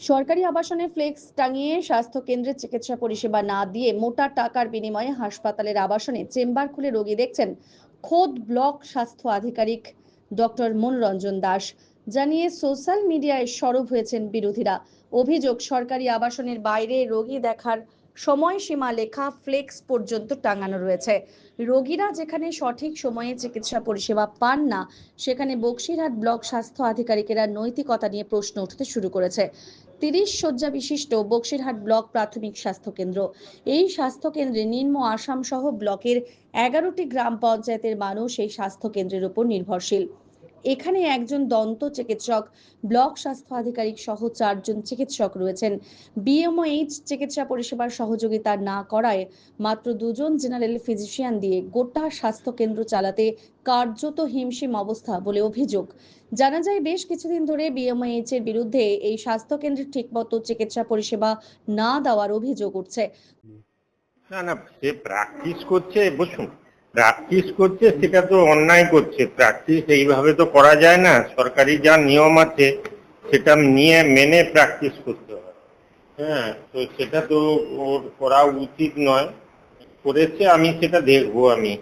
সরকারি আবাসনে ফ্লেক্স টাঙিয়ে স্বাস্থ্য কেন্দ্রে চিকিৎসা পরিষেবা না দিয়ে মোটা টাকার বিনিময়ে হাসপাতালের আবাসনে চেম্বার খুলে রোগী দেখছেন খোদ ব্লক স্বাস্থ্য আধিকারিক ডক্টর মনোরঞ্জন দাস। জানিয়ে সোশ্যাল মিডিয়ায় সরব হয়েছেন বিরোধীরা। অভিযোগ, সরকারি আবাসনের বাইরে রোগী দেখার সময়সীমা লেখা ফ্লেক্স পর্যন্ত টাঙানো রয়েছে। রোগীরা যেখানে সঠিক সময়ে চিকিৎসা পরিষেবা পান না, সেখানে বক্সিরহাট ব্লক স্বাস্থ্য আধিকারিকেরা নৈতিকতা নিয়ে প্রশ্ন উঠতে শুরু করেছে। 30 শয্যা বিশিষ্ট বক্সিরহাট ব্লক প্রাথমিক স্বাস্থ্য কেন্দ্র। এই স্বাস্থ্য কেন্দ্রে নিম্ন আসাম সহ ব্লকের 11টি গ্রাম পঞ্চায়েতের মানুষ এই স্বাস্থ্য কেন্দ্রের উপর নির্ভরশীল। এখানে একজন দন্ত চিকিৎসক, ব্লক স্বাস্থ্য আধিকারিক সহ 4 জন চিকিৎসক রয়েছেন। বিএমওএইচ চিকিৎসা পরিষেবার সহযোগিতা না করায় মাত্র 2 জন জেনারেল ফিজিশিয়ান দিয়ে গোটা স্বাস্থ্য কেন্দ্র চালাতে কার্যত হিমশিম অবস্থা বলে অভিযোগ। জানা যায়, বেশ কিছুদিন ধরে বিএমওএইচ এর বিরুদ্ধে এই স্বাস্থ্য কেন্দ্রে ঠিকমতো চিকিৎসা পরিষেবা না দেওয়ার অভিযোগ উঠছে। না না, সে প্র্যাকটিস করছে, বুঝুন, প্র্যাকটিস করছে সেটা তো অন্যায় করছে। প্র্যাকটিস এইভাবে তো করা যায় না। সরকারি যা নিয়ম আছে সেটা নিয়ে মেনে প্র্যাকটিস করতে হয়। হ্যাঁ, তো সেটা তো ওর করা উচিত নয়। করেছে, আমি সেটা দেখবো। আমি